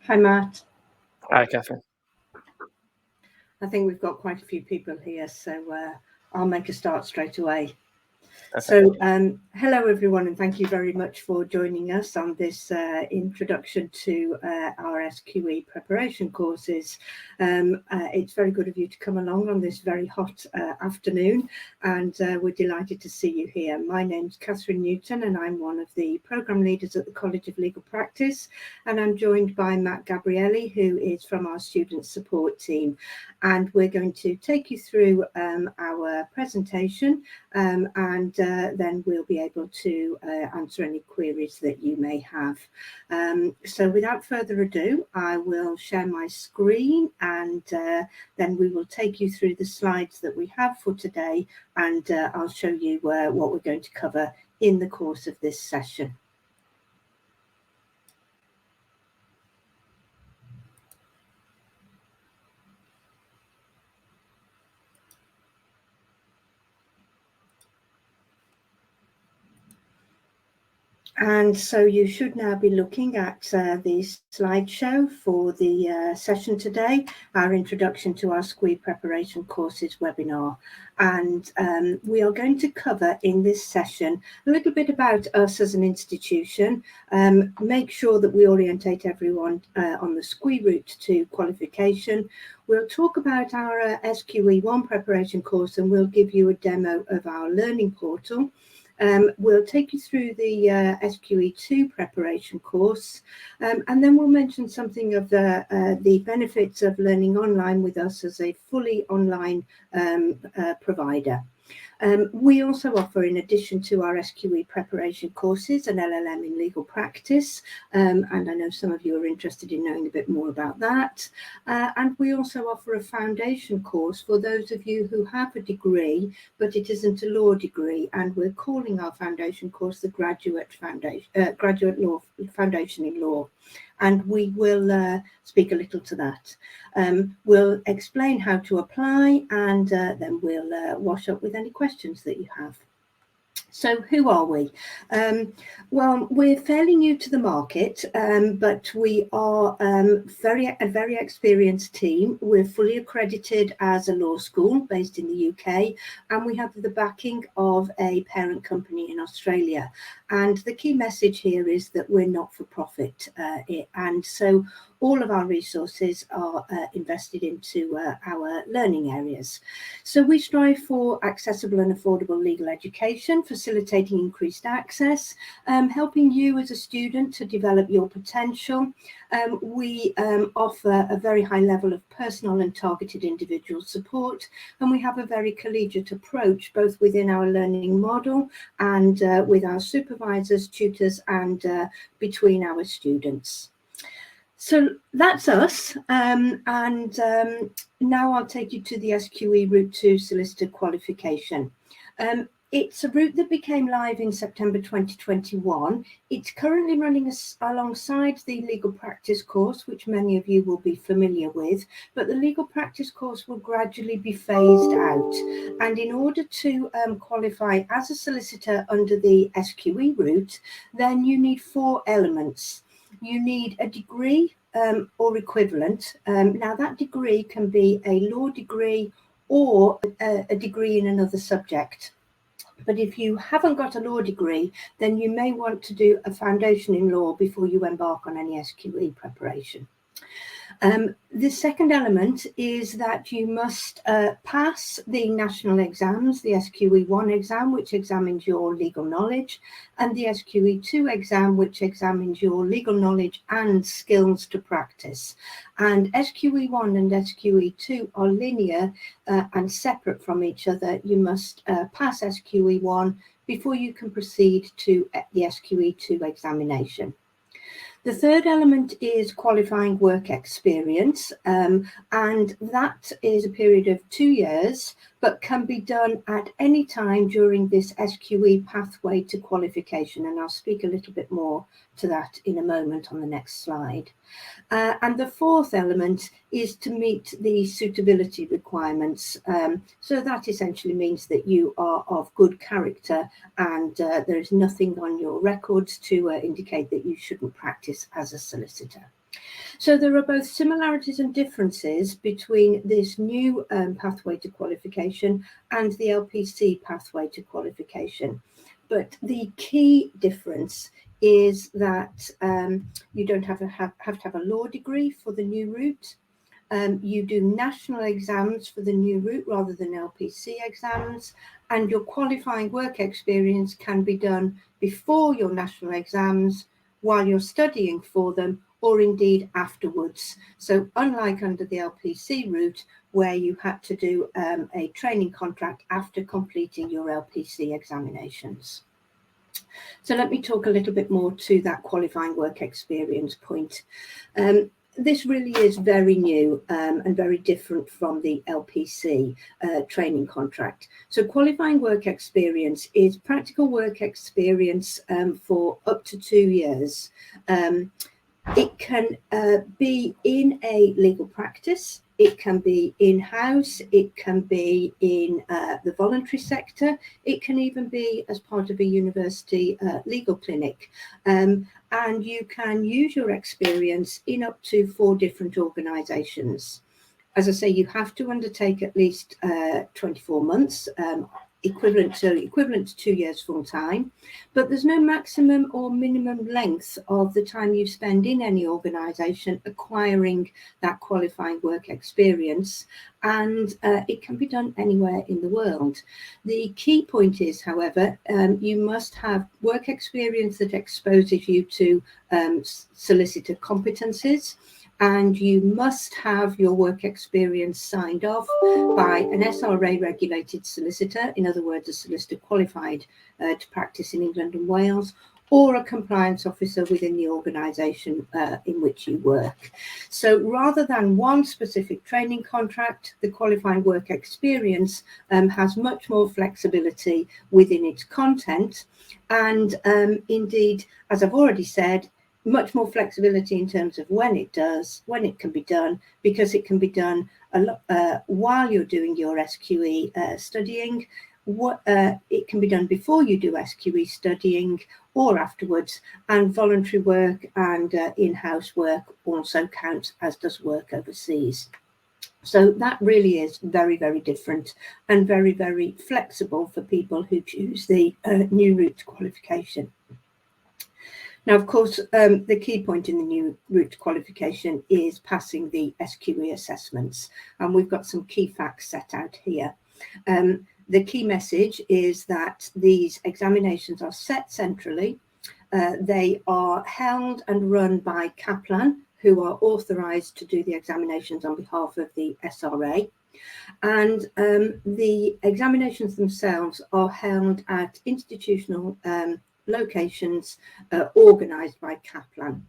Hi, Matt. Hi, Kathryn. I think we've got quite a few people here, so I'll make a start straight away. Perfect. So hello, everyone, and thank you very much for joining us on this introduction to our SQE preparation courses. It's very good of you to come along on this very hot afternoon, and we're delighted to see you here. My name's Kathryn Newton, and I'm one of the programme leaders at the College of Legal Practice, and I'm joined by Matt Gabrielli, who is from our student support team. And we're going to take you through our presentation, and then we'll be able to answer any queries that you may have. So without further ado, I will share my screen, and then we will take you through the slides that we have for today, and I'll show you what we're going to cover in the course of this session. And so you should now be looking at the slideshow for the session today, our Introduction to our SQE Preparation Courses webinar. And we are going to cover in this session a little bit about us as an institution, make sure that we orientate everyone on the SQE route to qualification. We'll talk about our SQE1 preparation course, and we'll give you a demo of our learning portal. We'll take you through the SQE2 preparation course, and then we'll mention something of the benefits of learning online with us as a fully online provider. We also offer, in addition to our SQE preparation courses, an LLM in legal practice, and I know some of you are interested in knowing a bit more about that. And we also offer a foundation course for those of you who have a degree, but it isn't a law degree, and we're calling our foundation course the Graduate Law Foundation in Law. And we will speak a little to that. We'll explain how to apply, and then we'll wash up with any questions that you have. So who are we? Well, we're fairly new to the market, but we are a very experienced team. We're fully accredited as a law school based in the UK, and we have the backing of a parent company in Australia. And the key message here is that we're not for profit, and so all of our resources are invested into our learning areas. So we strive for accessible and affordable legal education, facilitating increased access, helping you as a student to develop your potential. We offer a very high level of personal and targeted individual support, and we have a very collegiate approach, both within our learning model and with our supervisors, tutors, and between our students. So that's us, and now I'll take you to the SQE route to solicitor qualification. It's a route that became live in September 2021. It's currently running alongside the legal practice course, which many of you will be familiar with, but the legal practice course will gradually be phased out. And in order to qualify as a solicitor under the SQE route, then you need 4 elements. You need a degree or equivalent. Now that degree can be a law degree or a degree in another subject. But if you haven't got a law degree, then you may want to do a foundation in law before you embark on any SQE preparation. The second element is that you must pass the national exams, the SQE1 exam, which examines your legal knowledge, and the SQE2 exam, which examines your legal knowledge and skills to practice. And SQE1 and SQE2 are linear and separate from each other. You must pass SQE1 before you can proceed to the SQE2 examination. The third element is qualifying work experience, and that is a period of 2 years, but can be done at any time during this SQE pathway to qualification, and I'll speak a little bit more to that in a moment on the next slide. And the fourth element is to meet the suitability requirements. So that essentially means that you are of good character, and there is nothing on your records to indicate that you shouldn't practice as a solicitor. So there are both similarities and differences between this new pathway to qualification and the LPC pathway to qualification. But the key difference is that you don't have to have a law degree for the new route. You do national exams for the new route rather than LPC exams, and your qualifying work experience can be done before your national exams while you're studying for them, or indeed afterwards. So unlike under the LPC route, where you had to do a training contract after completing your LPC examinations. So let me talk a little bit more to that qualifying work experience point. This really is very new and very different from the LPC training contract. So qualifying work experience is practical work experience for up to 2 years. It can be in a legal practice, it can be in-house, it can be in the voluntary sector, it can even be as part of a university legal clinic. And you can use your experience in up to 4 different organisations. As I say, you have to undertake at least 24 months, equivalent to 2 years full time, but there's no maximum or minimum length of the time you spend in any organisation acquiring that qualifying work experience, and it can be done anywhere in the world. The key point is, however, you must have work experience that exposes you to solicitor competencies, and you must have your work experience signed off by an SRA regulated solicitor, in other words, a solicitor qualified to practice in England and Wales, or a compliance officer within the organisation in which you work. So rather than one specific training contract, the qualifying work experience has much more flexibility within its content, and indeed, as I've already said, much more flexibility in terms of when it can be done, because it can be done while you're doing your SQE studying. It can be done before you do SQE studying or afterwards, and voluntary work and in-house work also counts, as does work overseas. So that really is very, very different and very, very flexible for people who choose the new route to qualification. Now, of course, the key point in the new route to qualification is passing the SQE assessments, and we've got some key facts set out here. The key message is that these examinations are set centrally. They are held and run by Kaplan, who are authorised to do the examinations on behalf of the SRA. And the examinations themselves are held at institutional locations organised by Kaplan.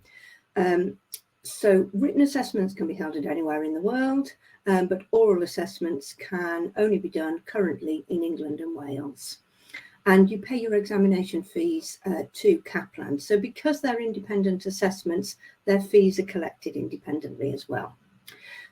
So written assessments can be held at anywhere in the world, but oral assessments can only be done currently in England and Wales. And you pay your examination fees to Kaplan. So because they're independent assessments, their fees are collected independently as well.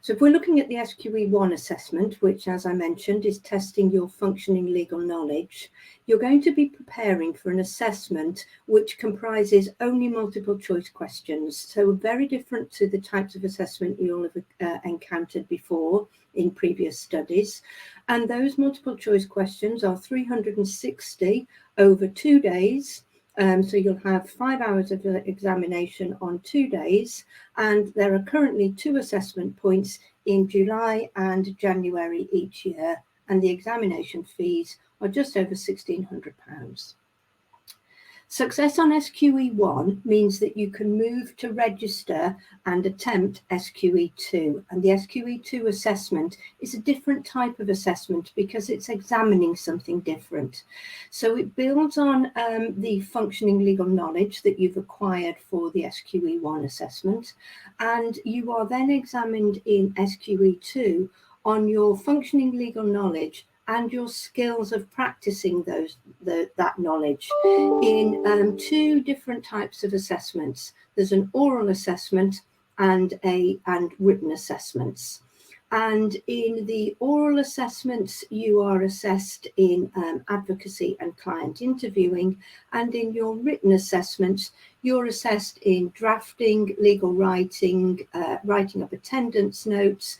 So if we're looking at the SQE1 assessment, which, as I mentioned, is testing your functioning legal knowledge, you're going to be preparing for an assessment which comprises only multiple choice questions. So very different to the types of assessment you'll have encountered before in previous studies. And those multiple choice questions are 360 over 2 days. So you'll have 5 hours of examination on 2 days, and there are currently 2 assessment points in July and January each year, and the examination fees are just over £1,600. Success on SQE1 means that you can move to register and attempt SQE2. And the SQE2 assessment is a different type of assessment because it's examining something different. So it builds on the functioning legal knowledge that you've acquired for the SQE1 assessment. And you are then examined in SQE2 on your functioning legal knowledge and your skills of practicing that knowledge in 2 different types of assessments. There's an oral assessment and written assessments. And in the oral assessments, you are assessed in advocacy and client interviewing. And in your written assessments, you're assessed in drafting, legal writing, writing up attendance notes,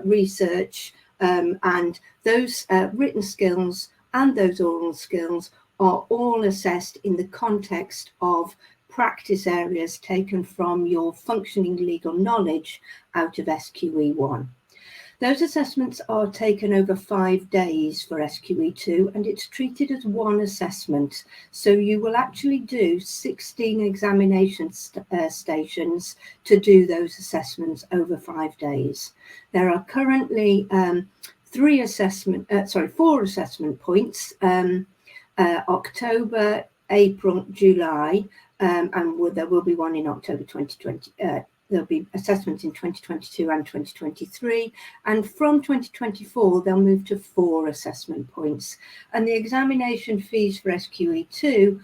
research, and those written skills and those oral skills are all assessed in the context of practice areas taken from your functioning legal knowledge out of SQE1. Those assessments are taken over 5 days for SQE2, and it's treated as one assessment. So you will actually do 16 examination stations to do those assessments over 5 days. There are currently 4 assessment points, October, April, July, and there will be one in October 2020. There'll be assessments in 2022 and 2023, and from 2024 they'll move to 4 assessment points, and the examination fees for SQE2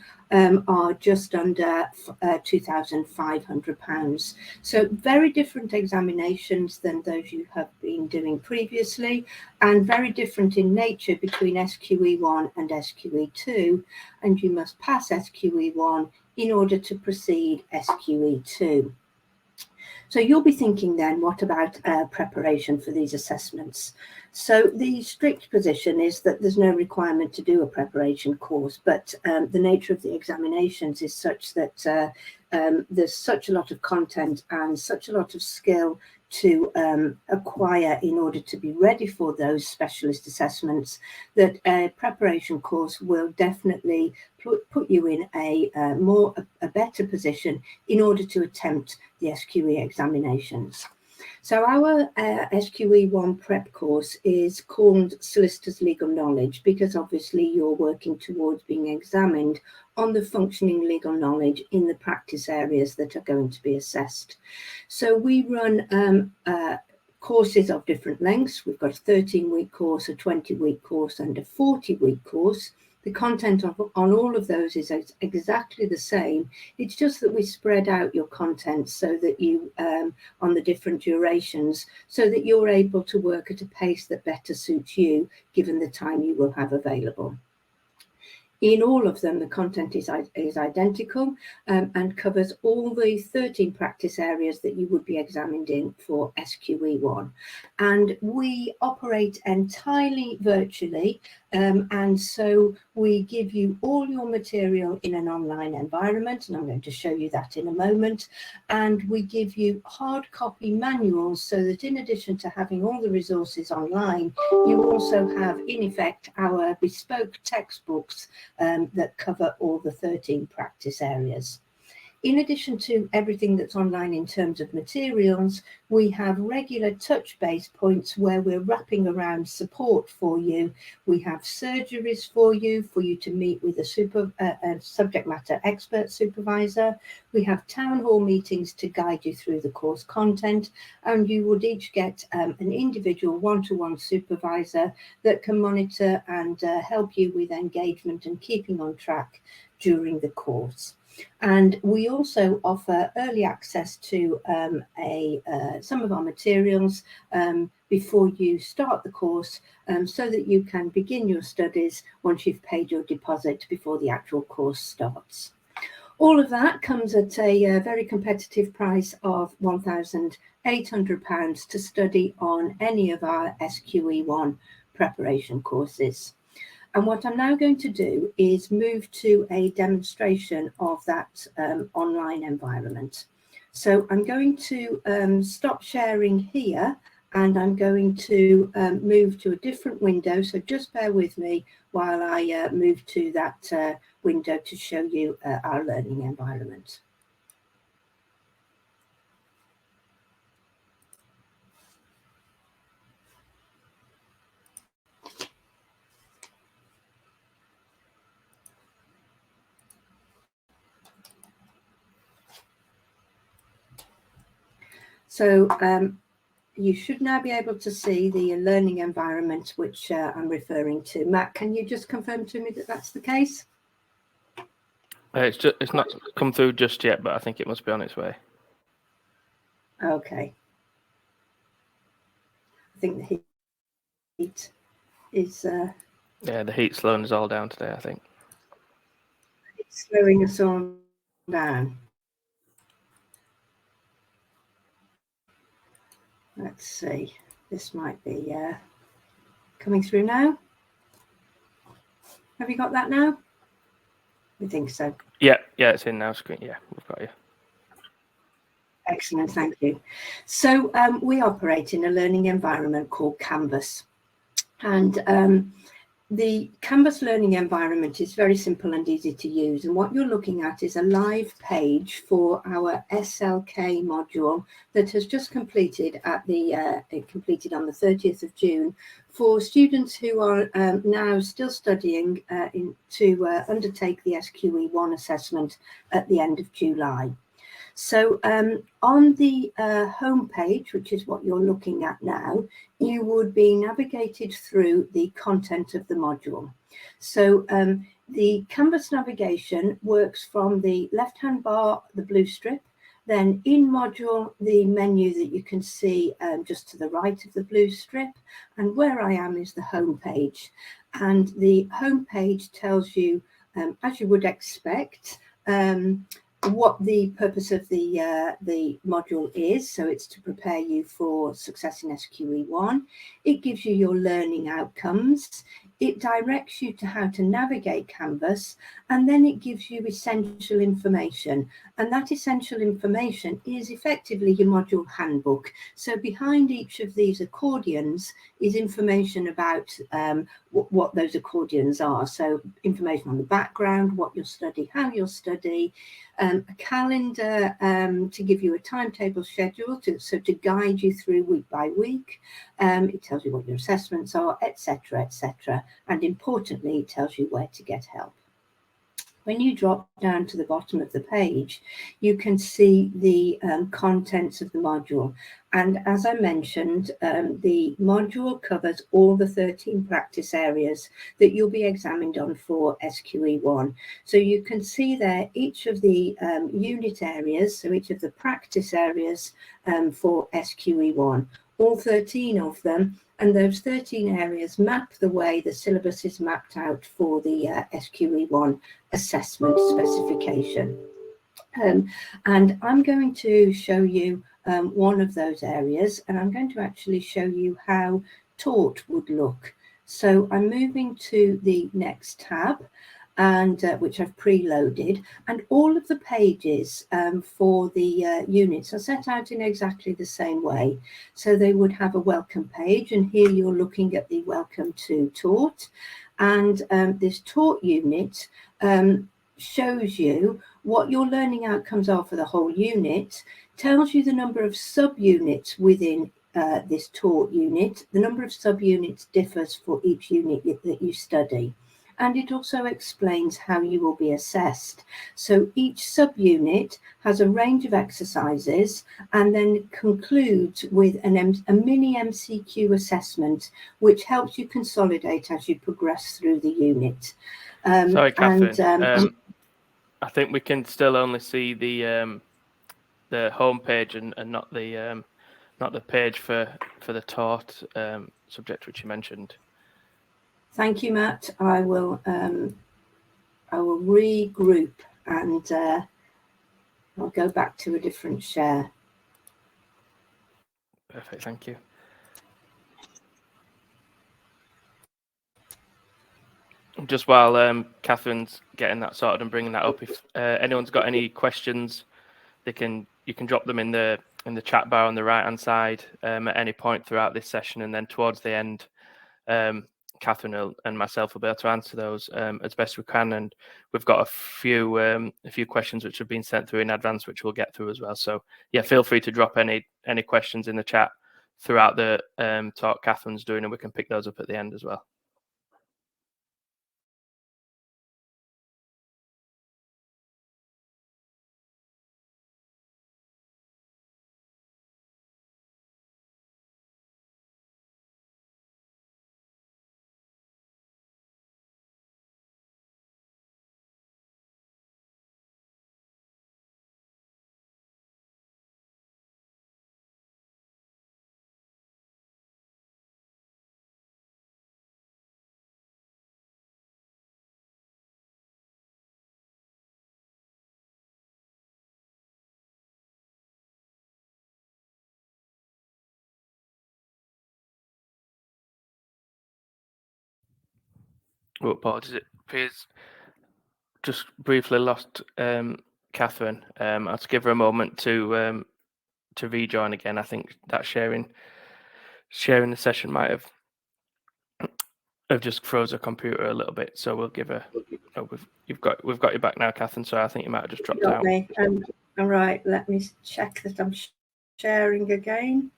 are just under £2,500. So very different examinations than those you have been doing previously, and very different in nature between SQE1 and SQE2, and you must pass SQE1 in order to proceed SQE2. So you'll be thinking then, what about preparation for these assessments? So the strict position is that there's no requirement to do a preparation course, but the nature of the examinations is such that there's such a lot of content and such a lot of skill to acquire in order to be ready for those specialist assessments that a preparation course will definitely put you in a better position in order to attempt the SQE examinations. So our SQE1 Prep course is called Solicitor's Legal Knowledge because obviously you're working towards being examined on the functioning legal knowledge in the practice areas that are going to be assessed. So we run courses of different lengths. We've got a 13-week course, a 20-week course, and a 40-week course. The content on all of those is exactly the same. It's just that we spread out your content so that you, on the different durations, so that you're able to work at a pace that better suits you, given the time you will have available. In all of them, the content is identical and covers all the 13 practice areas that you would be examined in for SQE1. And we operate entirely virtually, and so we give you all your material in an online environment, and I'm going to show you that in a moment. And we give you hard copy manuals so that in addition to having all the resources online, you also have, in effect, our bespoke textbooks that cover all the 13 practice areas. In addition to everything that's online in terms of materials, we have regular touch-base points where we're wrapping around support for you. We have surgeries for you to meet with a subject matter expert supervisor. We have town hall meetings to guide you through the course content, and you would each get an individual one-to-one supervisor that can monitor and help you with engagement and keeping on track during the course. And we also offer early access to some of our materials before you start the course, so that you can begin your studies once you've paid your deposit before the actual course starts. All of that comes at a very competitive price of £1,800 to study on any of our SQE1 preparation courses. And what I'm now going to do is move to a demonstration of that online environment. So I'm going to stop sharing here, and I'm going to move to a different window. So just bear with me while I move to that window to show you our learning environment. So you should now be able to see the learning environment which I'm referring to. Matt, can you just confirm to me that that's the case? It's not come through just yet, but I think it must be on its way. Okay. I think the heat is Yeah, the heat's slowing us all down today, I think. it's slowing us all down. Let's see. This might be coming through now. Have you got that now? I think so. Yeah, it's in now. Screen. Yeah, we've got you. Excellent, thank you. So we operate in a learning environment called Canvas. And the Canvas learning environment is very simple and easy to use. And what you're looking at is a live page for our SLK module that has just completed it completed on the 30th of June for students who are now still studying to undertake the SQE1 assessment at the end of July. So on the home page, which is what you're looking at now, you would be navigated through the content of the module. So the Canvas navigation works from the left-hand bar, the blue strip, then in module, the menu that you can see just to the right of the blue strip, and where I am is the home page. And the home page tells you, as you would expect, what the purpose of the module is. So it's to prepare you for success in SQE1. It gives you your learning outcomes. It directs you to how to navigate Canvas, and then it gives you essential information. And that essential information is effectively your module handbook. So behind each of these accordions is information about what those accordions are. So information on the background, what you'll study, how you'll study, a calendar to give you a timetable schedule to guide you through week by week. It tells you what your assessments are, etc., etc. And importantly, it tells you where to get help. When you drop down to the bottom of the page, you can see the contents of the module. And as I mentioned, the module covers all the 13 practice areas that you'll be examined on for SQE1. So you can see there each of the unit areas, so each of the practice areas for SQE1, all 13 of them. And those 13 areas map the way the syllabus is mapped out for the SQE1 assessment specification. And I'm going to show you one of those areas, and I'm going to actually show you how taught would look. So I'm moving to the next tab, and which I've preloaded, and all of the pages for the units are set out in exactly the same way. So they would have a welcome page, and here you're looking at the welcome to taught, and this taught unit shows you what your learning outcomes are for the whole unit, tells you the number of subunits within this taught unit. The number of subunits differs for each unit that you study. And it also explains how you will be assessed. So each subunit has a range of exercises and then concludes with a mini MCQ assessment, which helps you consolidate as you progress through the unit. Sorry, Kathryn. I think we can still only see the home page and not the page for the taught subject which you mentioned. Thank you, Matt. I will regroup and I'll go back to a different share. Perfect, thank you. Just while Kathryn's getting that sorted and bringing that up, if anyone's got any questions, you can drop them in the chat bar on the right hand side at any point throughout this session, and then towards the end, Kathryn and myself will be able to answer those as best we can. And we've got a few questions which have been sent through in advance, which we'll get through as well. So yeah, feel free to drop any questions in the chat throughout the talk Kathryn's doing, and we can pick those up at the end as well. Oh, apologies. It appears just briefly lost Kathryn. I'll just give her a moment to rejoin again. I think that sharing the session might have just froze her computer a little bit. So we'll give her. Oh, we've got you back now, Kathryn. So I think you might have just dropped out. Me. All right. Let me check that I'm sharing again.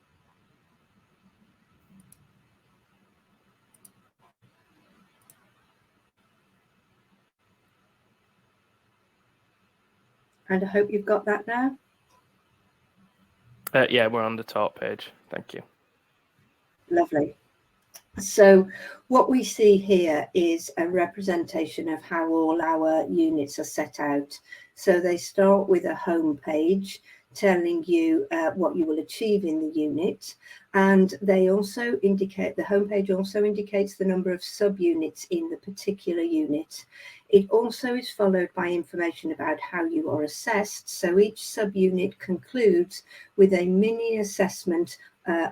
And I hope you've got that now. Yeah, we're on the top page. Thank you. Lovely. So what we see here is a representation of how all our units are set out. So they start with a home page telling you what you will achieve in the unit. And they also indicate, the homepage also indicates the number of subunits in the particular unit. It also is followed by information about how you are assessed. So each subunit concludes with a mini assessment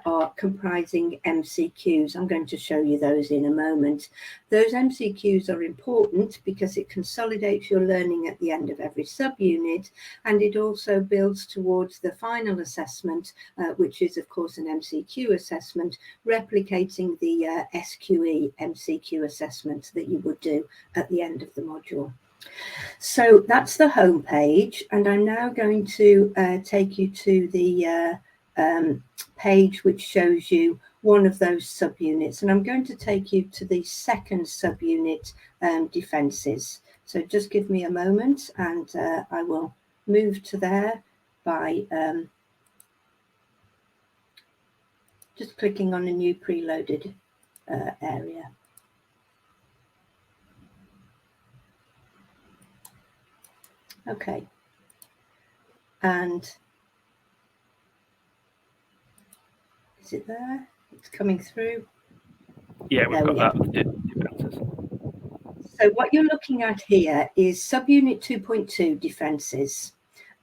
are comprising MCQs. I'm going to show you those in a moment. Those MCQs are important because it consolidates your learning at the end of every subunit, and it also builds towards the final assessment, which is of course an MCQ assessment, replicating the SQE MCQ assessment that you would do at the end of the module. So that's the home page, and I'm now going to take you to the page which shows you one of those subunits, and I'm going to take you to the second subunit, defences. So just give me a moment and I will move to there by just clicking on a new preloaded area. Okay, and is it there? It's coming through. Yeah, we've got that. So what you're looking at here is subunit 2.2 defences.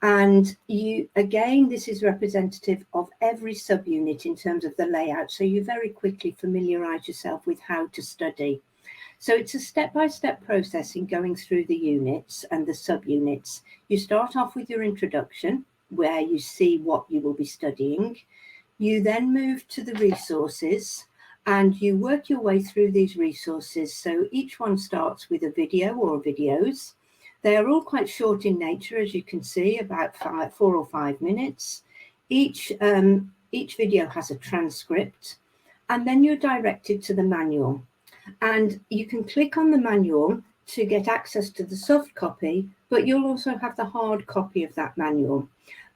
And you, again, this is representative of every subunit in terms of the layout. So you very quickly familiarise yourself with how to study. So it's a step-by-step process in going through the units and the subunits. You start off with your introduction, where you see what you will be studying. You then move to the resources and you work your way through these resources. So each one starts with a video or videos. They are all quite short in nature, as you can see, about 4 or 5 minutes. Each video has a transcript, and then you're directed to the manual. And you can click on the manual to get access to the soft copy, but you'll also have the hard copy of that manual.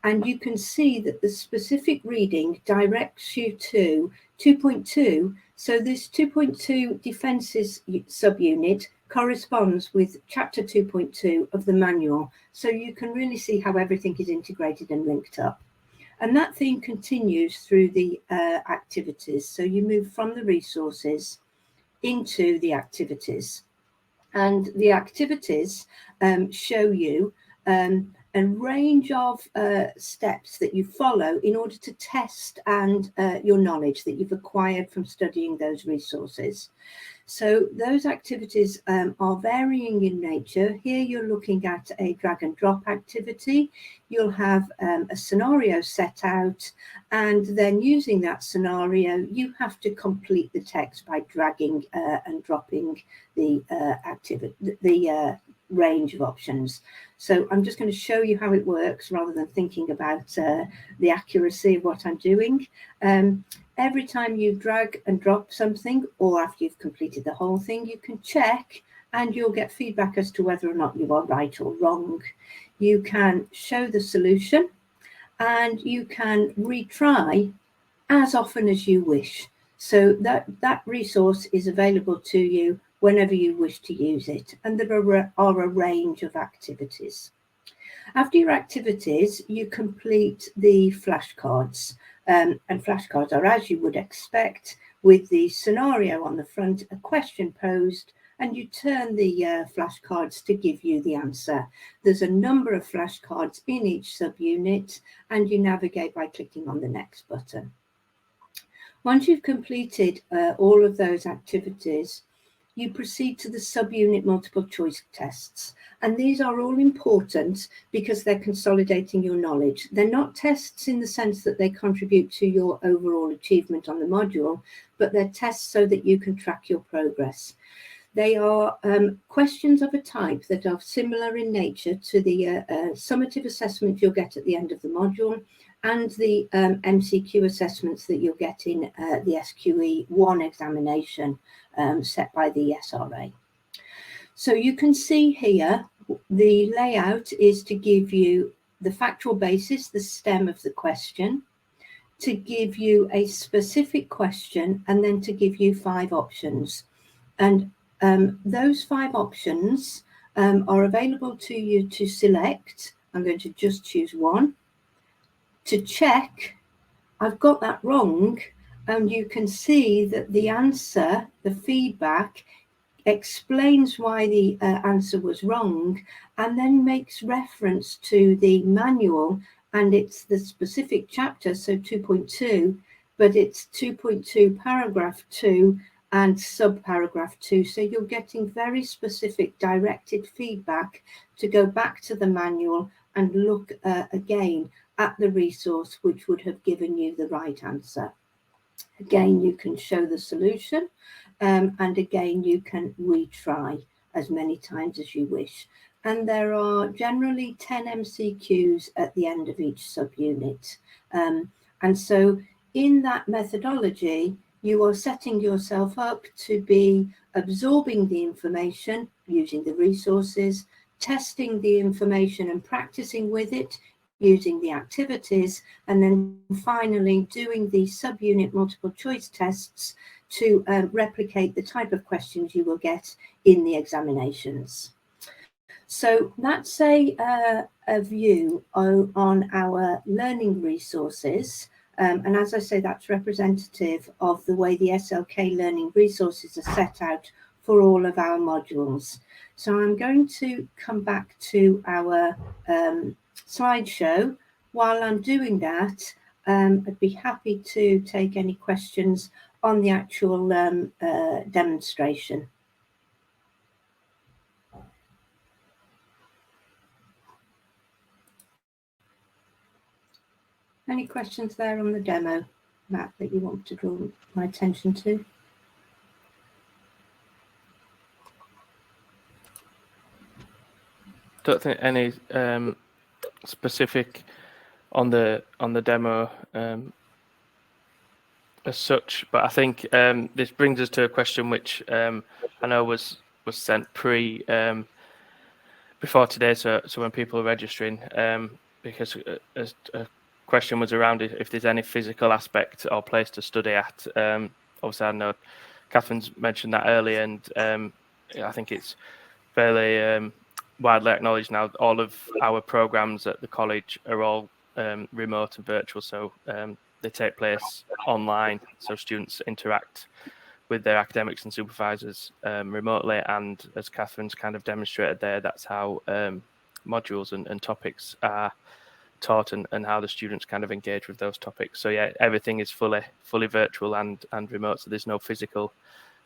And you can see that the specific reading directs you to 2.2. So this 2.2 defences subunit corresponds with chapter 2.2 of the manual. So you can really see how everything is integrated and linked up. And that theme continues through the activities. So you move from the resources into the activities. And the activities show you a range of steps that you follow in order to test and your knowledge that you've acquired from studying those resources. So those activities are varying in nature. Here you're looking at a drag and drop activity. You'll have a scenario set out, and then using that scenario, you have to complete the text by dragging and dropping the range of options. So I'm just going to show you how it works rather than thinking about the accuracy of what I'm doing. Every time you drag and drop something, or after you've completed the whole thing, you can check and you'll get feedback as to whether or not you are right or wrong. You can show the solution and you can retry as often as you wish. So that resource is available to you whenever you wish to use it. And there are a range of activities. After your activities, you complete the flashcards. And flashcards are, as you would expect, with the scenario on the front, a question posed, and you turn the flashcards to give you the answer. There's a number of flashcards in each subunit, and you navigate by clicking on the next button. Once you've completed all of those activities, you proceed to the subunit multiple choice tests. And these are all important because they're consolidating your knowledge. They're not tests in the sense that they contribute to your overall achievement on the module, but they're tests so that you can track your progress. They are questions of a type that are similar in nature to the summative assessment you'll get at the end of the module and the MCQ assessments that you'll get in the SQE1 examination set by the SRA. So you can see here, the layout is to give you the factual basis, the stem of the question, to give you a specific question, and then to give you 5 options. And those 5 options are available to you to select. I'm going to just choose one. To check, I've got that wrong, and you can see that the answer, the feedback, explains why the answer was wrong, and then makes reference to the manual, and it's the specific chapter, so 2.2, but it's 2.2 paragraph 2 and subparagraph 2. So you're getting very specific directed feedback to go back to the manual and look again at the resource which would have given you the right answer. Again, you can show the solution, and again, you can retry as many times as you wish. And there are generally 10 MCQs at the end of each subunit. And so in that methodology, you are setting yourself up to be absorbing the information using the resources, testing the information and practicing with it using the activities, and then finally doing the subunit multiple choice tests to replicate the type of questions you will get in the examinations. So that's a view on our learning resources. And as I say, that's representative of the way the SLK learning resources are set out for all of our modules. So I'm going to come back to our slideshow. While I'm doing that, I'd be happy to take any questions on the actual demonstration. Any questions there on the demo, Matt, that you want to draw my attention to? Don't think any specific on the demo as such, but I think this brings us to a question which I know was sent before today, so when people are registering, because a question was around if there's any physical aspect or place to study at. Obviously, I know Kathryn's mentioned that earlier, and I think it's fairly widely acknowledged now. All of our programs at the college are all remote and virtual, so they take place online, so students interact with their academics and supervisors remotely, and as Kathryn's kind of demonstrated there, that's how modules and topics are taught, and how the students kind of engage with those topics. So yeah, everything is fully virtual and remote, so there's no physical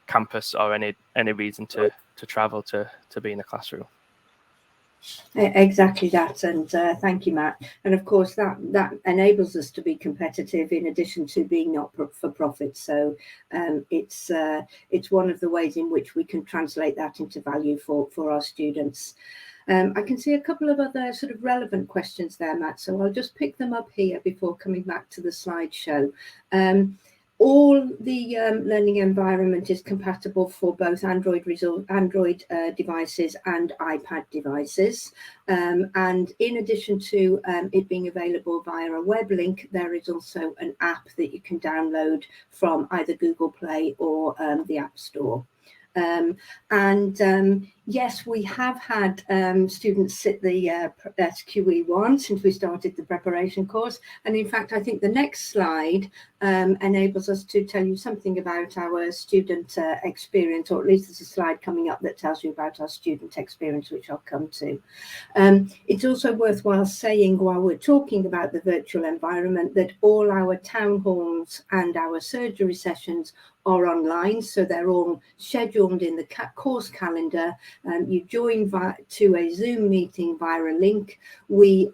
campus or any reason to travel to be in a classroom. Exactly that, and thank you, Matt. And of course that enables us to be competitive in addition to being not for profit. So it's one of the ways in which we can translate that into value for our students. I can see a couple of other sort of relevant questions there, Matt, so I'll just pick them up here before coming back to the slideshow. All the learning environment is compatible for both Android devices and iPad devices. And in addition to it being available via a web link, there is also an app that you can download from either Google Play or the App Store. Yes, we have had students sit the SQE1 since we started the preparation course. And in fact, I think the next slide enables us to tell you something about our student experience, or at least there's a slide coming up that tells you about our student experience, which I'll come to. It's also worthwhile saying, while we're talking about the virtual environment, that all our town halls and our surgery sessions are online, so they're all scheduled in the course calendar. You join to a Zoom meeting via a link. We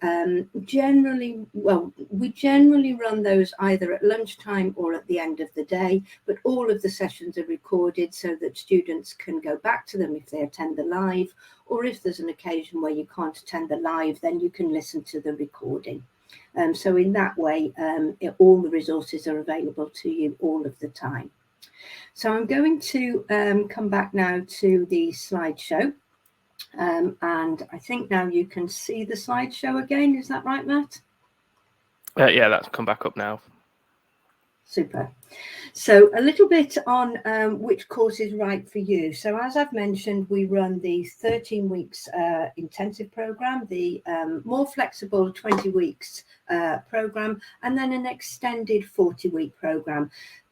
generally run those either at lunchtime or at the end of the day, but all of the sessions are recorded so that students can go back to them if they attend the live, or if there's an occasion where you can't attend the live, then you can listen to the recording. So in that way, all the resources are available to you all of the time. So I'm going to come back now to the slideshow. And I think now you can see the slideshow again. Is that right, Matt? Yeah, that's come back up now. Super. So a little bit on which course is right for you. So as I've mentioned, we run the 13 weeks intensive program, the more flexible 20 weeks program, and then an extended 40-week program.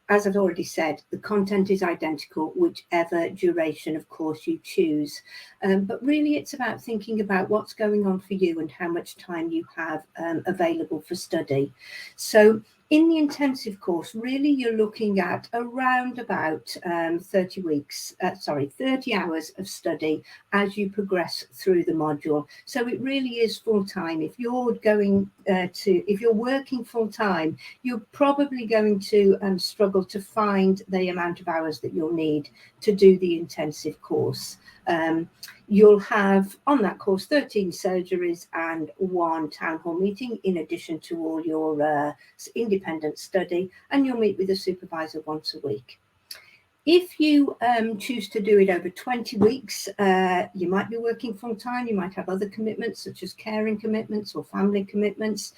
As I've already said, the content is identical, whichever duration of course you choose. But really, it's about thinking about what's going on for you and how much time you have available for study. So in the intensive course, really, you're looking at around about 30 hours of study as you progress through the module. So it really is full time. If you're if you're working full time, you're probably going to struggle to find the amount of hours that you'll need to do the intensive course. You'll have on that course 13 surgeries and 1 town hall meeting in addition to all your independent study, and you'll meet with a supervisor once a week. If you choose to do it over 20 weeks, you might be working full time, you might have other commitments such as caring commitments or family commitments.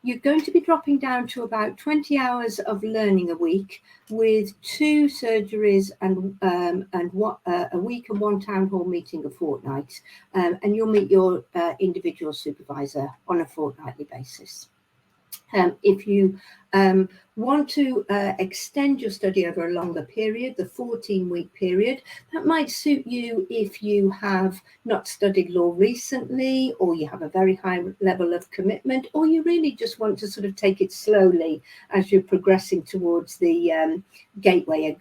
You're going to be dropping down to about 20 hours of learning a week with 2 surgeries and a week and 1 town hall meeting a fortnight. And you'll meet your individual supervisor on a fortnightly basis. If you want to extend your study over a longer period, the 14-week period, that might suit you if you have not studied law recently, or you have a very high level of commitment, or you really just want to sort of take it slowly as you're progressing towards the gateway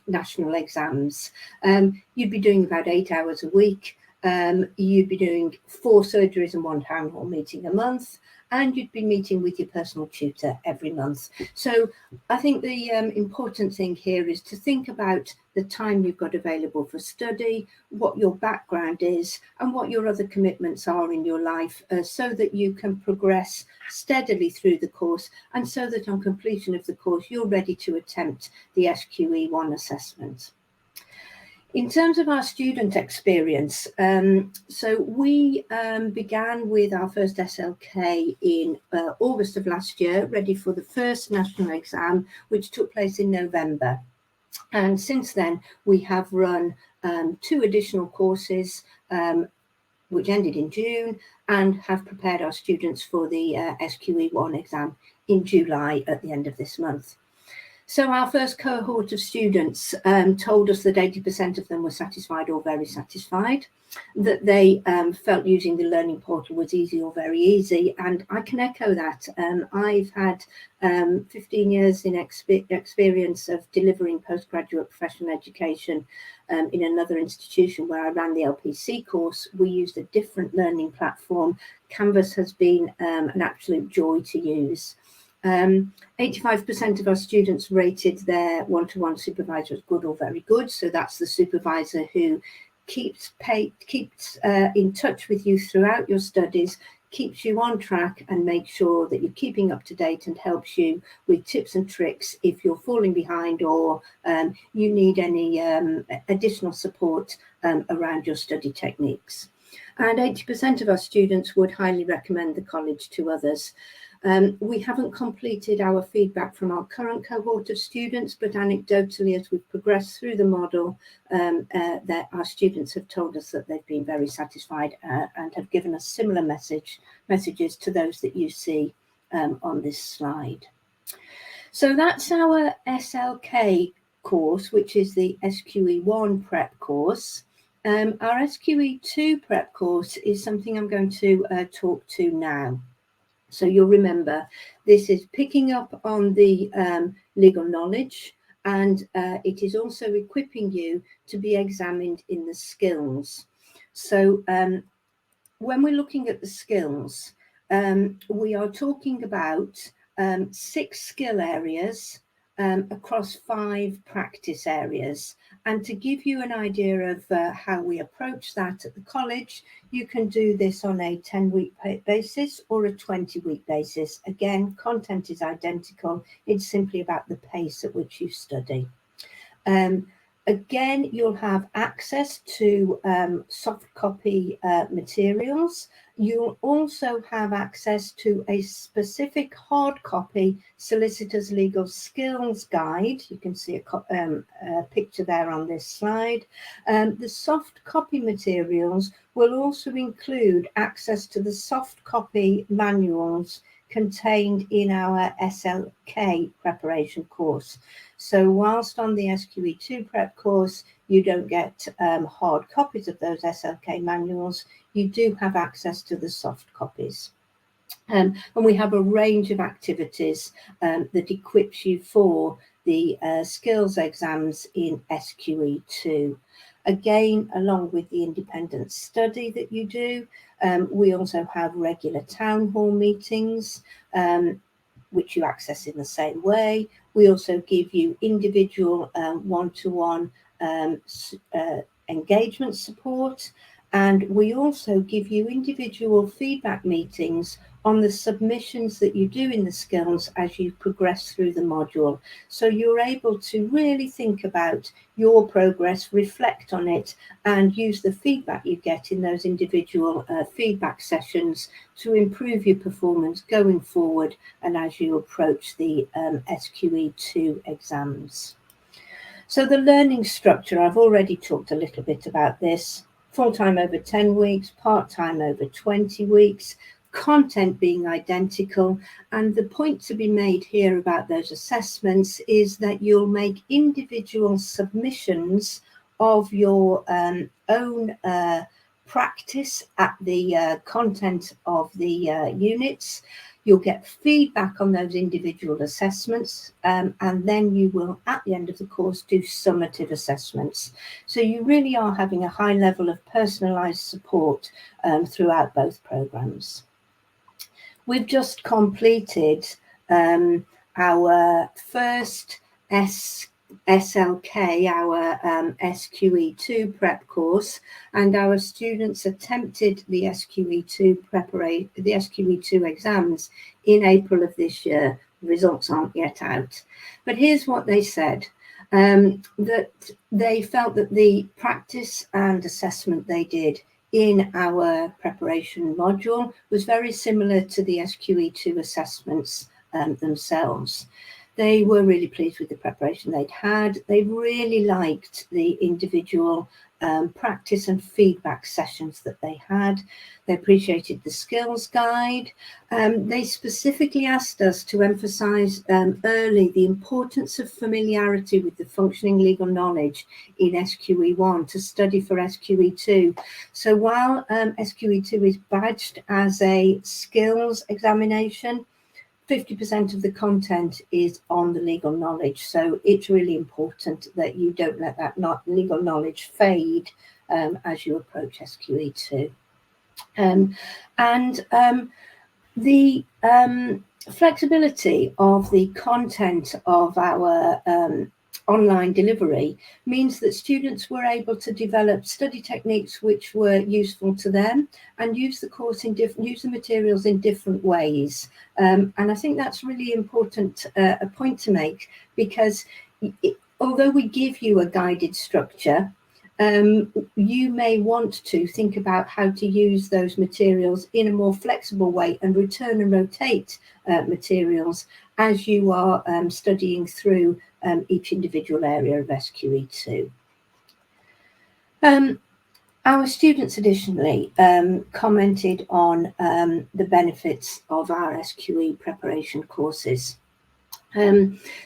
national exams. You'd be doing about 8 hours a week. You'd be doing 4 surgeries and 1 town hall meeting a month, and you'd be meeting with your personal tutor every month. So I think the important thing here is to think about the time you've got available for study, what your background is, and what your other commitments are in your life, so that you can progress steadily through the course, and so that on completion of the course, you're ready to attempt the SQE1 assessment. In terms of our student experience, so we began with our first SLK in August of last year, ready for the first national exam, which took place in November. And since then, we have run 2 additional courses, which ended in June, and have prepared our students for the SQE1 exam in July at the end of this month. So our first cohort of students told us that 80% of them were satisfied or very satisfied, that they felt using the learning portal was easy or very easy, and I can echo that. I've had 15 years in experience of delivering postgraduate professional education in another institution where I ran the LPC course. We used a different learning platform. Canvas has been an absolute joy to use. 85% of our students rated their one-to-one supervisor as good or very good. So that's the supervisor who keeps in touch with you throughout your studies, keeps you on track, and makes sure that you're keeping up to date and helps you with tips and tricks if you're falling behind or you need any additional support around your study techniques. and 80% of our students would highly recommend the college to others. We haven't completed our feedback from our current cohort of students, but anecdotally, as we've progressed through the model, that our students have told us that they've been very satisfied and have given us similar messages to those that you see on this slide. So that's our SLK course, which is the SQE1 Prep course. Our SQE2 Prep course is something I'm going to talk to now. So you'll remember, this is picking up on the legal knowledge, and it is also equipping you to be examined in the skills. So when we're looking at the skills, we are talking about 6 skill areas across 5 practice areas. And to give you an idea of how we approach that at the college, you can do this on a 10-week basis or a 20-week basis. Again, content is identical. It's simply about the pace at which you study. Again, you'll have access to soft copy materials. You'll also have access to a specific hard copy Solicitor's Legal Skills Guide. You can see a picture there on this slide. The soft copy materials will also include access to the soft copy manuals contained in our SLK preparation course. So whilst on the SQE2 Prep course, you don't get hard copies of those SLK manuals, you do have access to the soft copies. And we have a range of activities that equips you for the skills exams in SQE2. Again, along with the independent study that you do, we also have regular town hall meetings, which you access in the same way. We also give you individual one-to-one engagement support, and we also give you individual feedback meetings on the submissions that you do in the skills as you progress through the module. So you're able to really think about your progress, reflect on it, and use the feedback you get in those individual feedback sessions to improve your performance going forward and as you approach the SQE2 exams. So the learning structure, I've already talked a little bit about this. Full-time over 10 weeks, part-time over 20 weeks, content being identical. And the point to be made here about those assessments is that you'll make individual submissions of your own practice at the content of the units. You'll get feedback on those individual assessments, and then you will, at the end of the course, do summative assessments. So you really are having a high level of personalised support throughout both programmes. We've just completed our first SLK, our SQE2 Prep course, and our students attempted the SQE2 exams in April of this year. The results aren't yet out, but here's what they said. That they felt that the practice and assessment they did in our preparation module was very similar to the SQE2 assessments themselves. They were really pleased with the preparation they'd had. They really liked the individual practice and feedback sessions that they had. They appreciated the skills guide. They specifically asked us to emphasise early the importance of familiarity with the functioning legal knowledge in SQE1 to study for SQE2. So while SQE2 is badged as a skills examination, 50% of the content is on the legal knowledge. So it's really important that you don't let that legal knowledge fade as you approach SQE2. The flexibility of the content of our online delivery means that students were able to develop study techniques which were useful to them and use the course use the materials in different ways. And I think that's really important, a point to make, because although we give you a guided structure, you may want to think about how to use those materials in a more flexible way and return and rotate materials as you are studying through each individual area of SQE2. Our students additionally commented on the benefits of our SQE preparation courses.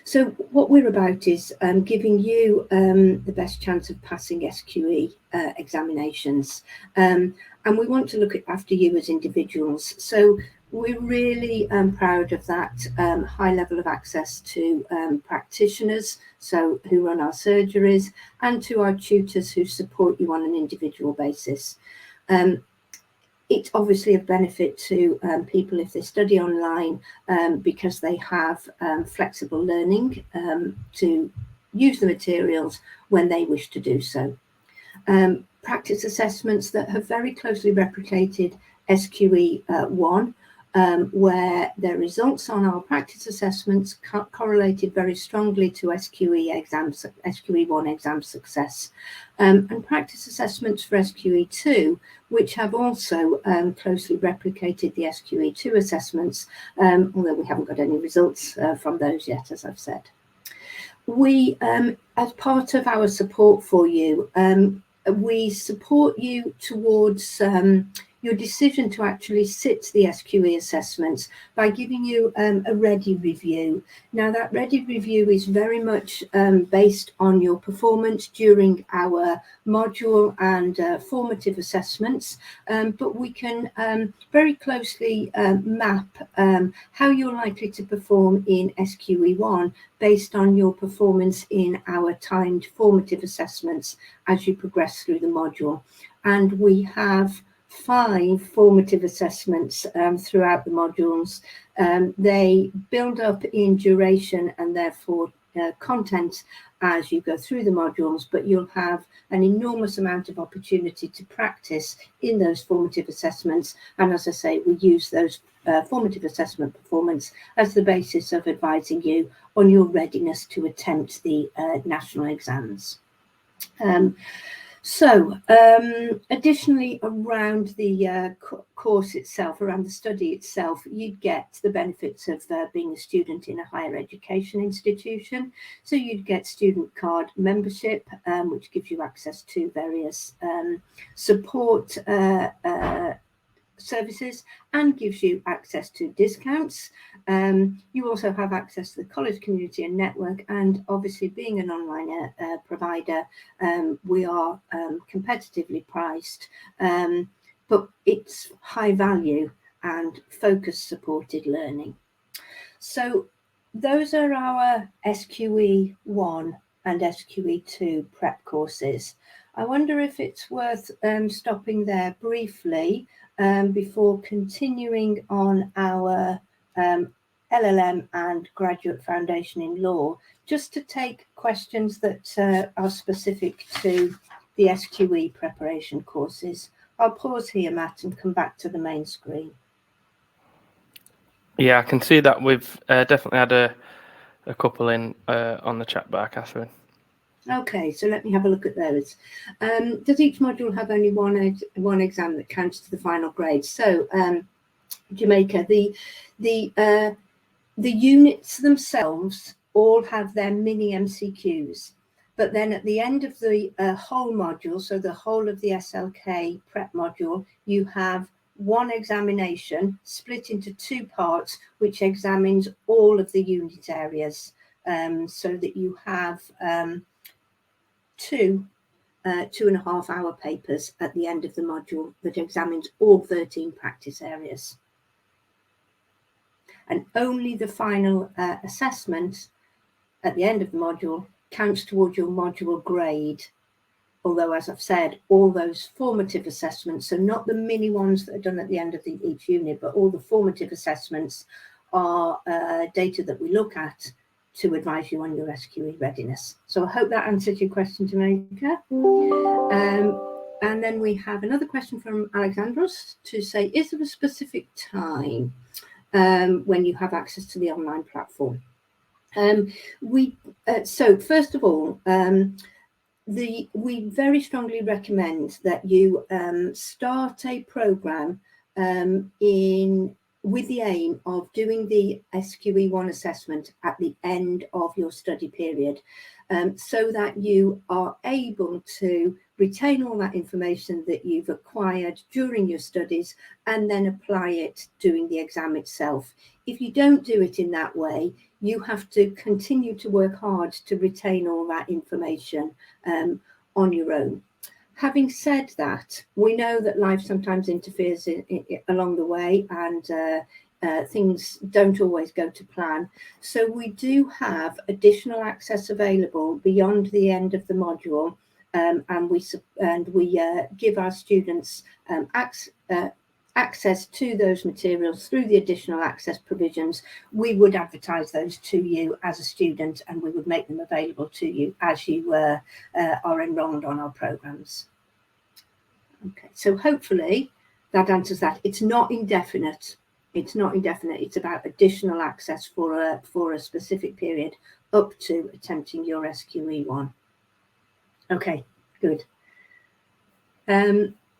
So what we're about is giving you the best chance of passing SQE examinations, and we want to look after you as individuals. So we're really proud of that high level of access to practitioners, so who run our surgeries, and to our tutors who support you on an individual basis. It's obviously of benefit to people if they study online because they have flexible learning to use the materials when they wish to do so. Practice assessments that have very closely replicated SQE1, where their results on our practice assessments correlated very strongly to SQE1 exam success, and practice assessments for SQE2, which have also closely replicated the SQE2 assessments, although we haven't got any results from those yet, as I've said. We, as part of our support for you, we support you towards your decision to actually sit the SQE assessments by giving you a ready review. Now, that ready review is very much based on your performance during our module and formative assessments, but we can very closely map how you're likely to perform in SQE1 based on your performance in our timed formative assessments as you progress through the module. And we have 5 formative assessments throughout the modules. They build up in duration and therefore content as you go through the modules, but you'll have an enormous amount of opportunity to practice in those formative assessments. And as I say, we use those formative assessment performance as the basis of advising you on your readiness to attempt the national exams. Additionally, around the course itself, around the study itself, you'd get the benefits of being a student in a higher education institution. So you'd get student card membership, which gives you access to various support services and gives you access to discounts. You also have access to the college community and network, and obviously being an online provider, we are competitively priced, but it's high value and focus supported learning. So those are our SQE1 and SQE2 prep courses. I wonder if it's worth stopping there briefly before continuing on our LLM and Graduate Foundation in Law, just to take questions that are specific to the SQE preparation courses. I'll pause here, Matt, and come back to the main screen. Yeah, I can see that we've definitely had a couple in on the chat bar, Kathryn. Okay, so let me have a look at those. Does each module have only one exam that counts to the final grade? So, Jamaica, the units themselves all have their mini MCQs, but then at the end of the whole module, so the whole of the SLK prep module, you have one examination split into 2 parts, which examines all of the unit areas, so that you have 2 2.5-hour papers at the end of the module that examines all 13 practice areas. And only the final assessment at the end of the module counts towards your module grade. Although, as I've said, all those formative assessments, so not the mini ones that are done at the end of each unit, but all the formative assessments are data that we look at to advise you on your SQE readiness. So I hope that answers your question, Jamaica. And then we have another question from Alexandros to say, is there a specific time when you have access to the online platform? So first of all, we very strongly recommend that you start a programme with the aim of doing the SQE1 assessment at the end of your study period, so that you are able to retain all that information that you've acquired during your studies and then apply it during the exam itself. If you don't do it in that way, you have to continue to work hard to retain all that information on your own. Having said that, we know that life sometimes interferes along the way, and things don't always go to plan. So we do have additional access available beyond the end of the module, and we give our students access to those materials through the additional access provisions. We would advertise those to you as a student, and we would make them available to you as you are enrolled on our programs. Okay, so hopefully that answers that. It's not indefinite. It's not indefinite. It's about additional access for a specific period up to attempting your SQE1. Okay, good.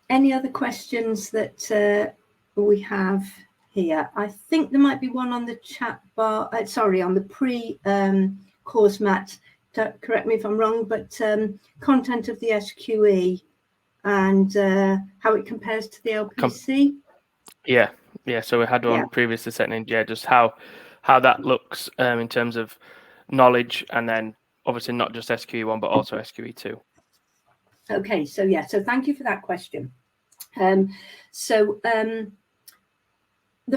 Any other questions that we have here? I think there might be one on the chat bar, sorry, on the pre-course mat. Correct me if I'm wrong, but content of the SQE and how it compares to the LPC. Yeah. So we had one previously set in, just how that looks in terms of knowledge, and then obviously not just SQE1 but also SQE2. Okay, so so thank you for that question. The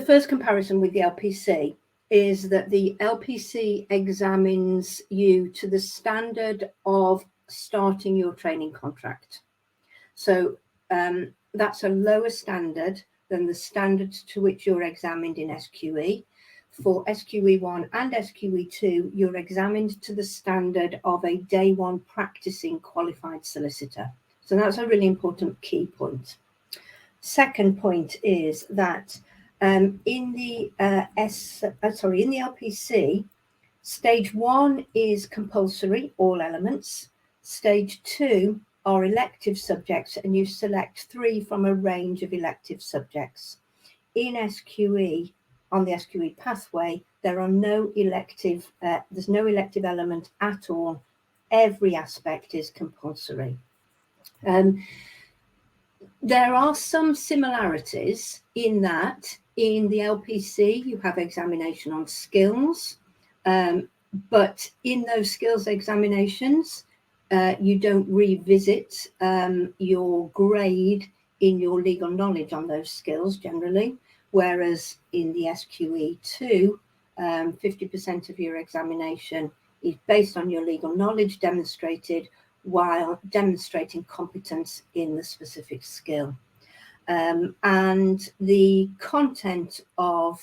first comparison with the LPC is that the LPC examines you to the standard of starting your training contract. So that's a lower standard than the standard to which you're examined in SQE. For SQE1 and SQE2, you're examined to the standard of a day one practicing qualified solicitor. So that's a really important key point. Second point is that in the LPC, stage 1 is compulsory, all elements. Stage 2 are elective subjects, and you select 3 from a range of elective subjects. In SQE, on the SQE pathway, there are no elective, there's no elective element at all. Every aspect is compulsory. There are some similarities in that in the LPC you have examination on skills, but in those skills examinations you don't revisit your grade in your legal knowledge on those skills generally, whereas in the SQE2 50% of your examination is based on your legal knowledge demonstrated while demonstrating competence in the specific skill. And the content of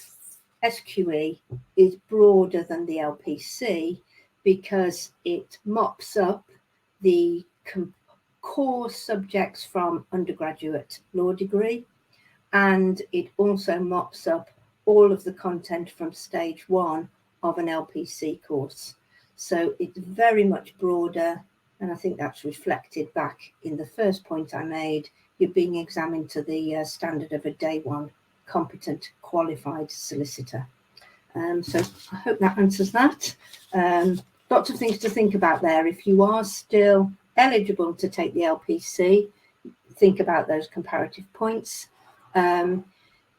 SQE is broader than the LPC because it mops up the core subjects from undergraduate law degree, and it also mops up all of the content from stage 1 of an LPC course. So it's very much broader, and I think that's reflected back in the first point I made. You're being examined to the standard of a day one competent qualified solicitor. So I hope that answers that. Lots of things to think about there. If you are still eligible to take the LPC, think about those comparative points.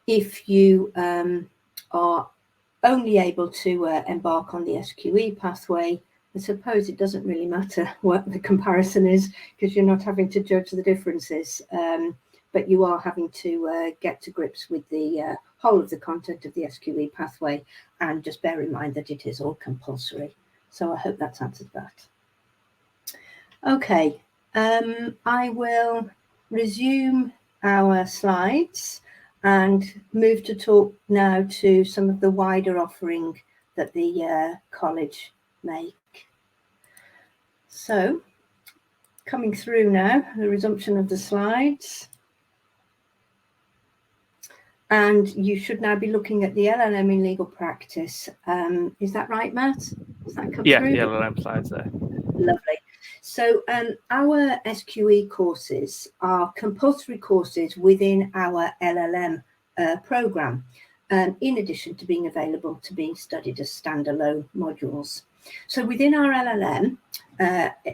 If you are only able to embark on the SQE pathway, I suppose it doesn't really matter what the comparison is because you're not having to judge the differences, but you are having to get to grips with the whole of the content of the SQE pathway, and just bear in mind that it is all compulsory. So I hope that's answered that. Okay, I will resume our slides and move to talk now to some of the wider offering that the college make. So, coming through now, the resumption of the slides. And you should now be looking at the LLM in legal practice. Is that right, Matt? Does that come through? Yeah, the LLM slides there. Lovely. So our SQE courses are compulsory courses within our LLM programme, in addition to being available to being studied as standalone modules. So within our LLM,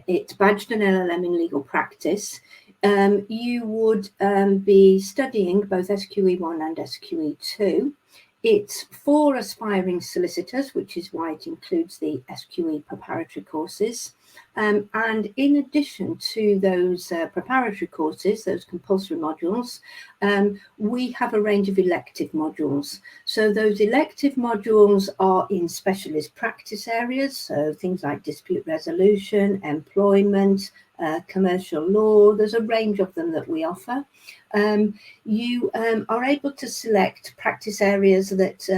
it's badged an LLM in legal practice. You would be studying both SQE1 and SQE2. It's for aspiring solicitors, which is why it includes the SQE preparatory courses. And in addition to those preparatory courses, those compulsory modules, we have a range of elective modules. So those elective modules are in specialist practice areas, so things like dispute resolution, employment, commercial law. There's a range of them that we offer. You are able to select practice areas that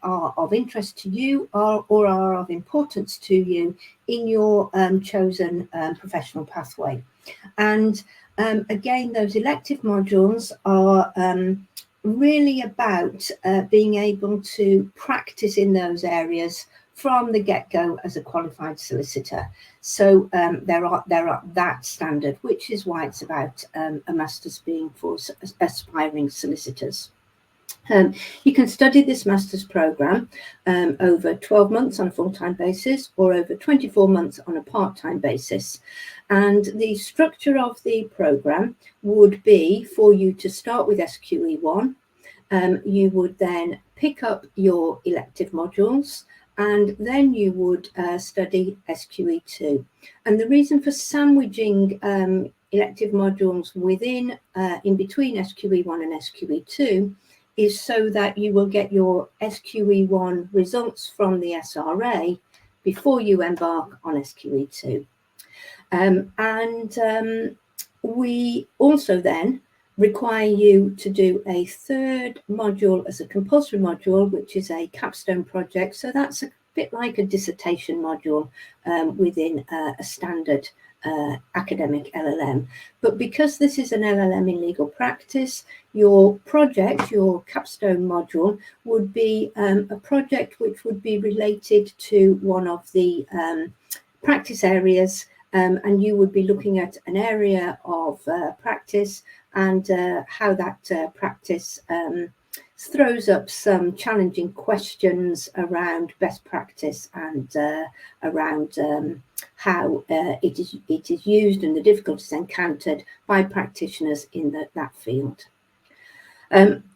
are of interest to you or are of importance to you in your chosen professional pathway. And again, those elective modules are really about being able to practice in those areas from the get-go as a qualified solicitor. So they're at that standard, which is why it's about a master's being for aspiring solicitors. You can study this master's programme over 12 months on a full-time basis or over 24 months on a part-time basis. And the structure of the programme would be for you to start with SQE1. You would then pick up your elective modules, and then you would study SQE2. And the reason for sandwiching elective modules within, in between SQE1 and SQE2 is so that you will get your SQE1 results from the SRA before you embark on SQE2. We also then require you to do a third module as a compulsory module, which is a capstone project. So that's a bit like a dissertation module within a standard academic LLM. But because this is an LLM in legal practice, your project, your capstone module, would be a project which would be related to one of the practice areas, and you would be looking at an area of practice and how that practice throws up some challenging questions around best practice and around how it is used and the difficulties encountered by practitioners in that field.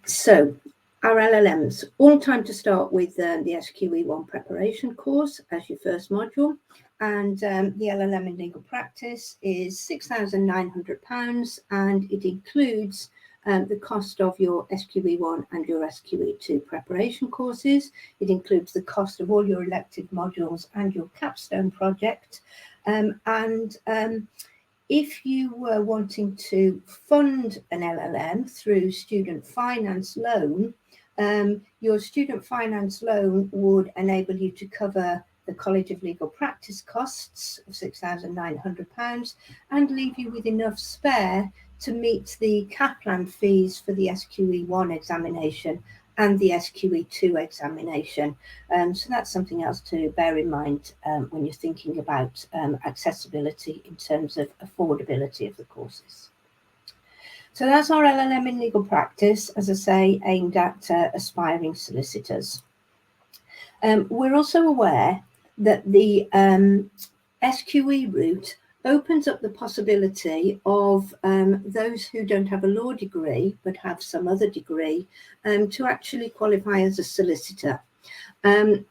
So our LLMs, all time to start with the SQE1 preparation course as your first module. And the LLM in legal practice is £6,900, and it includes the cost of your SQE1 and your SQE2 preparation courses. It includes the cost of all your elective modules and your capstone project. If you were wanting to fund an LLM through student finance loan, your student finance loan would enable you to cover the College of Legal Practice costs of £6,900 and leave you with enough spare to meet the Kaplan fees for the SQE1 examination and the SQE2 examination. So that's something else to bear in mind when you're thinking about accessibility in terms of affordability of the courses. So that's our LLM in legal practice, as I say, aimed at aspiring solicitors. We're also aware that the SQE route opens up the possibility of those who don't have a law degree but have some other degree to actually qualify as a solicitor. In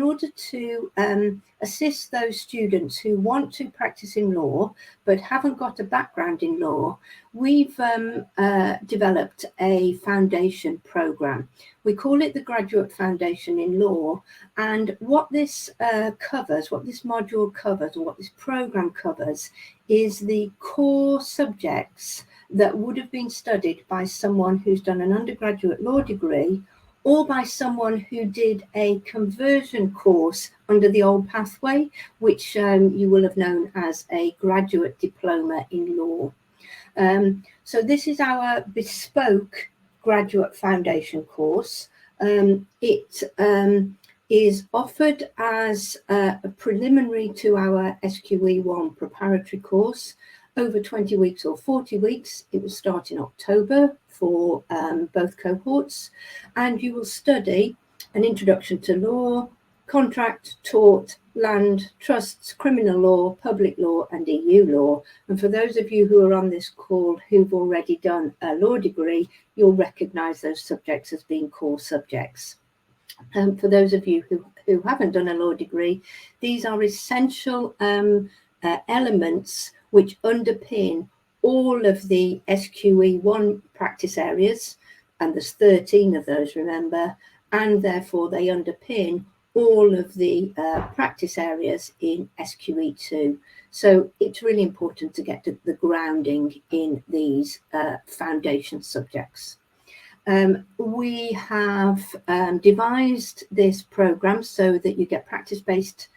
order to assist those students who want to practice in law but haven't got a background in law, we've developed a foundation program. We call it the Graduate Foundation in Law, and what this covers, what this module covers, or what this program covers, is the core subjects that would have been studied by someone who's done an undergraduate law degree or by someone who did a conversion course under the old pathway, which you will have known as a graduate diploma in law. So this is our bespoke graduate foundation course. It is offered as a preliminary to our SQE1 preparatory course over 20 weeks or 40 weeks. It will start in October for both cohorts, and you will study an introduction to law, contract, tort, land, trusts, criminal law, public law, and EU law. And for those of you who are on this call who've already done a law degree, you'll recognise those subjects as being core subjects. For those of you who haven't done a law degree, these are essential elements which underpin all of the SQE1 practice areas, and there's 13 of those, remember, and therefore they underpin all of the practice areas in SQE2. So it's really important to get the grounding in these foundation subjects. We have devised this program so that you get practice-based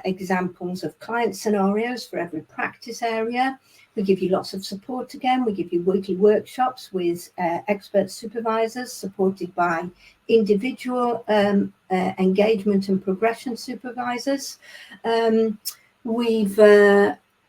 examples of client scenarios for every practice area. We give you lots of support again. We give you weekly workshops with expert supervisors supported by individual engagement and progression supervisors. We've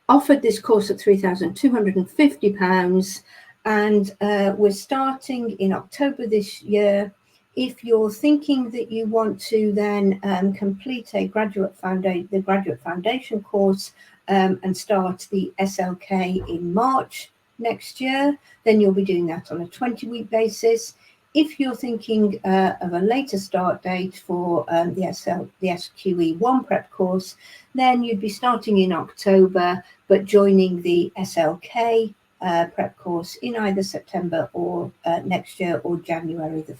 offered this course at £3,250, and we're starting in October this year. If you're thinking that you want to then complete a graduate foundation course and start the SLK in March next year, then you'll be doing that on a 20-week basis. If you're thinking of a later start date for the SQE1 Prep course, then you'd be starting in October, but joining the SLK prep course in either September or next year, or January the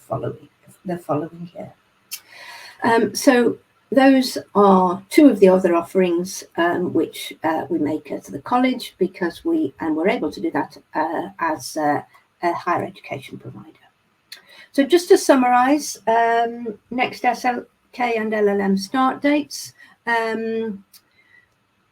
following year. So those are two of the other offerings which we make at the college, because we're able to do that as a higher education provider. So just to summarise, next SLK and LLM start dates.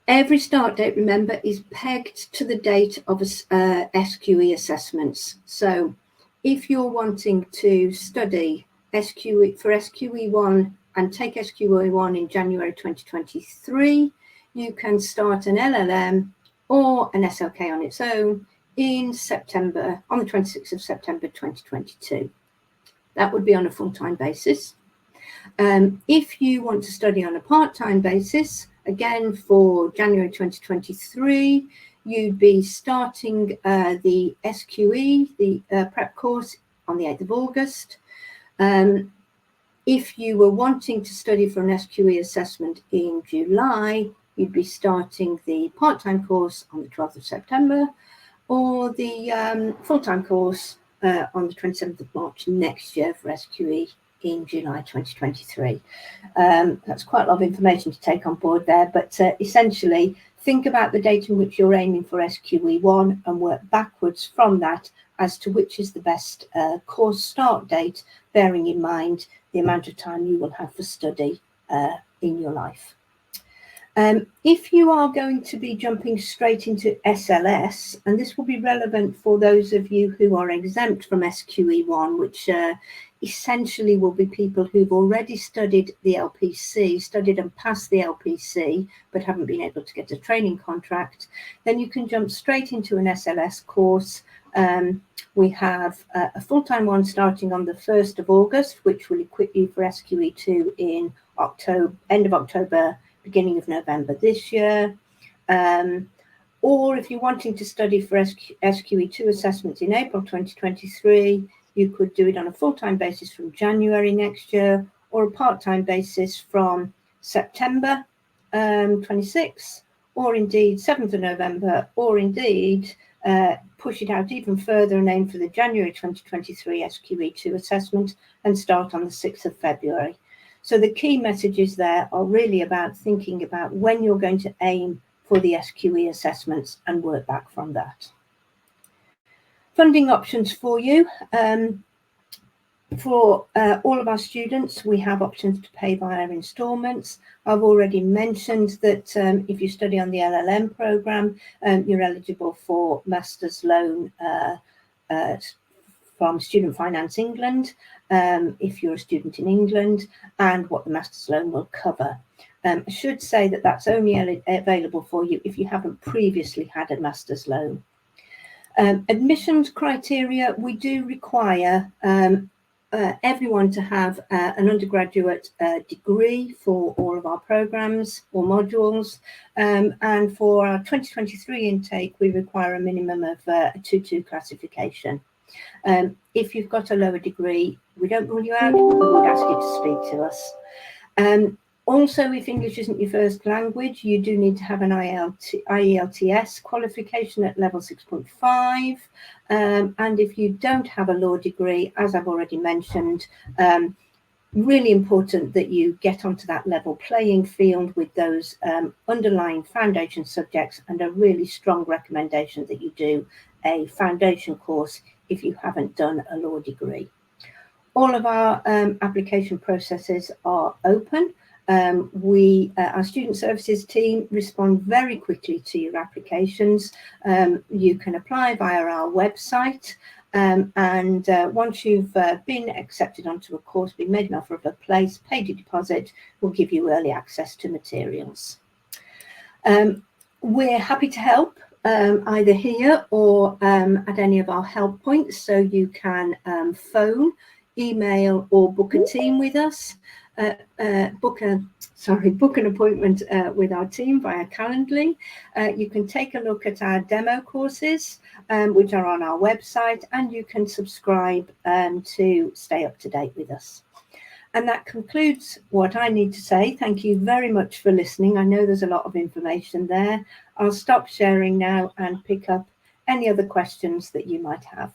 Every start date, remember, is pegged to the date of SQE assessments. So if you're wanting to study SQE for SQE1 and take SQE1 in January 2023, you can start an LLM or an SLK on its own in September, on the 26th of September 2022. That would be on a full-time basis. If you want to study on a part-time basis, again for January 2023, you'd be starting the SQE, the prep course, on the 8th of August. If you were wanting to study for an SQE assessment in July, you'd be starting the part-time course on the 12th of September, or the full-time course on the 27th of March next year for SQE in July 2023. That's quite a lot of information to take on board there, but essentially think about the date in which you're aiming for SQE1 and work backwards from that as to which is the best course start date, bearing in mind the amount of time you will have for study in your life. If you are going to be jumping straight into SLS, and this will be relevant for those of you who are exempt from SQE1, which essentially will be people who've already studied the LPC, studied and passed the LPC, but haven't been able to get a training contract, then you can jump straight into an SLS course. We have a full-time one starting on the 1st of August, which will equip you for SQE2 in October, end of October, beginning of November this year. Or if you're wanting to study for SQE2 assessments in April 2023, you could do it on a full-time basis from January next year, or a part-time basis from September 26, or indeed 7th of November, or indeed push it out even further and aim for the January 2023 SQE2 assessment and start on the 6th of February. So the key messages there are really about thinking about when you're going to aim for the SQE assessments and work back from that. Funding options for you. For all of our students, we have options to pay via instalments. I've already mentioned that if you study on the LLM program, you're eligible for master's loan from Student Finance England, if you're a student in England, and what the Master's Loan will cover. I should say that that's only available for you if you haven't previously had a Master's Loan. Admissions criteria, we do require everyone to have an undergraduate degree for all of our programs or modules, and for our 2023 intake we require a minimum of a 2-2 classification. If you've got a lower degree, we don't rule you out, but we would ask you to speak to us. Also, if English isn't your first language, you do need to have an IELTS qualification at level 6.5. And if you don't have a law degree, as I've already mentioned, really important that you get onto that level playing field with those underlying foundation subjects, and a really strong recommendation that you do a foundation course if you haven't done a law degree. All of our application processes are open. Our student services team respond very quickly to your applications. You can apply via our website, and once you've been accepted onto a course, been made an offer of a place, paid your deposit, we'll give you early access to materials. We're happy to help either here or at any of our help points, so you can phone, email, or book a team with us. Book an appointment with our team via Calendly. You can take a look at our demo courses, which are on our website, and you can subscribe to stay up to date with us. And that concludes what I need to say. Thank you very much for listening. I know there's a lot of information there. I'll stop sharing now and pick up any other questions that you might have.